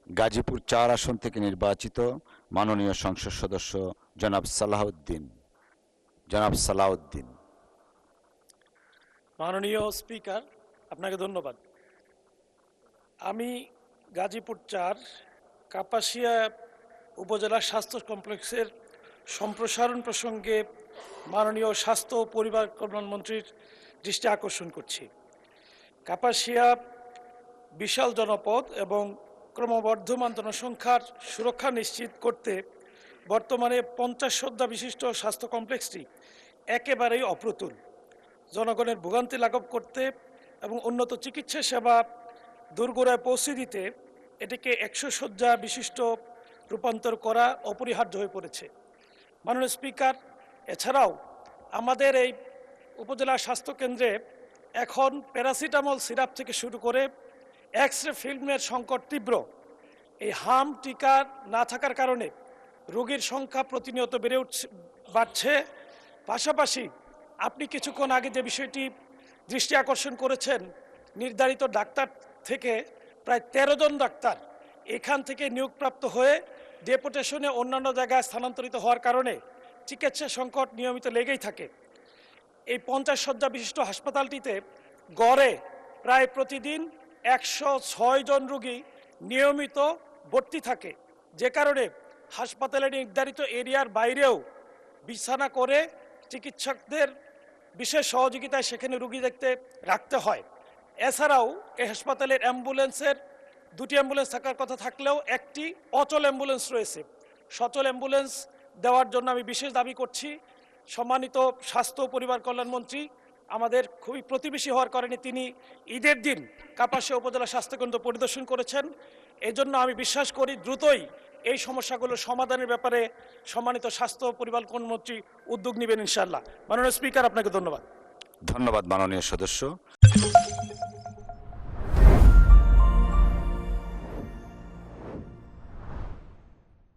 গাজীপুর ৪ আসন থেকে নির্বাচিত মাননীয় সংসদ সদস্য জনাব সালাউদ্দিন। মাননীয় স্পিকার, আপনাকে ধন্যবাদ। আমি গাজীপুর ৪ কাপাসিয়া উপজেলা স্বাস্থ্য কমপ্লেক্সের সম্প্রসারণ প্রসঙ্গে মাননীয় স্বাস্থ্য ও পরিবার কল্যাণ মন্ত্রীর দৃষ্টি আকর্ষণ করছি। কাপাসিয়া বিশাল জনপদ এবং ক্রমবর্ধমান জনসংখ্যার সুরক্ষা নিশ্চিত করতে বর্তমানে 50 শয্যা বিশিষ্ট স্বাস্থ্য কমপ্লেক্সটি একেবারেই অপ্রতুল। জনগণের ভোগান্তি লাঘব করতে এবং উন্নত চিকিৎসা সেবা দোরগোড়ায় পৌঁছে দিতে এটিকে 100 শয্যা বিশিষ্ট রূপান্তর করা অপরিহার্য হয়ে পড়েছে। মাননীয় স্পিকার, এছাড়াও আমাদের এই উপজেলা স্বাস্থ্যকেন্দ্রে এখন প্যারাসিটামল সিরাপ থেকে শুরু করে এক্স-রে ফিল্মের সংকট তীব্র। এই হাম টিকা না থাকার কারণে রোগীর সংখ্যা প্রতিনিয়ত বাড়ছে। পাশাপাশি আপনি কিছুক্ষণ আগে যে বিষয়টি দৃষ্টি আকর্ষণ করেছেন, নির্ধারিত ডাক্তার থেকে প্রায় 13 জন ডাক্তার এখান থেকে নিয়োগপ্রাপ্ত হয়ে ডেপুটেশনে অন্যান্য জায়গায় স্থানান্তরিত হওয়ার কারণে চিকিৎসা সংকট নিয়মিত লেগেই থাকে। এই 50 শয্যা বিশিষ্ট হাসপাতালটিতে গড়ে প্রায় প্রতিদিন 106 জন রোগী নিয়মিত ভর্তি থাকে, যে কারণে হাসপাতালের নির্ধারিত এরিয়ার বাইরেও বিছানা করে চিকিৎসকদের বিশেষ সহযোগিতায় সেখানে রোগী দেখতে রাখতে হয়। এছাড়াও এই হাসপাতালের অ্যাম্বুলেন্সের 2টি অ্যাম্বুলেন্স থাকার কথা থাকলেও একটি অচল অ্যাম্বুলেন্স রয়েছে। সচল অ্যাম্বুলেন্স দেওয়ার জন্য আমি বিশেষ দাবি করছি। সম্মানিত স্বাস্থ্য ও পরিবার কল্যাণ মন্ত্রী আমাদের খুবই প্রতিবেশী হওয়ার কারণে তিনি ঈদের দিন কাপাসিয়া উপজেলা স্বাস্থ্যকেন্দ্র পরিদর্শন করেছেন। এজন্য আমি বিশ্বাস করি দ্রুতই এই সমস্যাগুলো সমাধানের ব্যাপারে সম্মানিত স্বাস্থ্য ও পরিবার কল্যাণ মন্ত্রী উদ্যোগ নেবেন ইনশাআল্লাহ। মাননীয় স্পিকার, আপনাকে ধন্যবাদ। ধন্যবাদ মাননীয় সদস্য।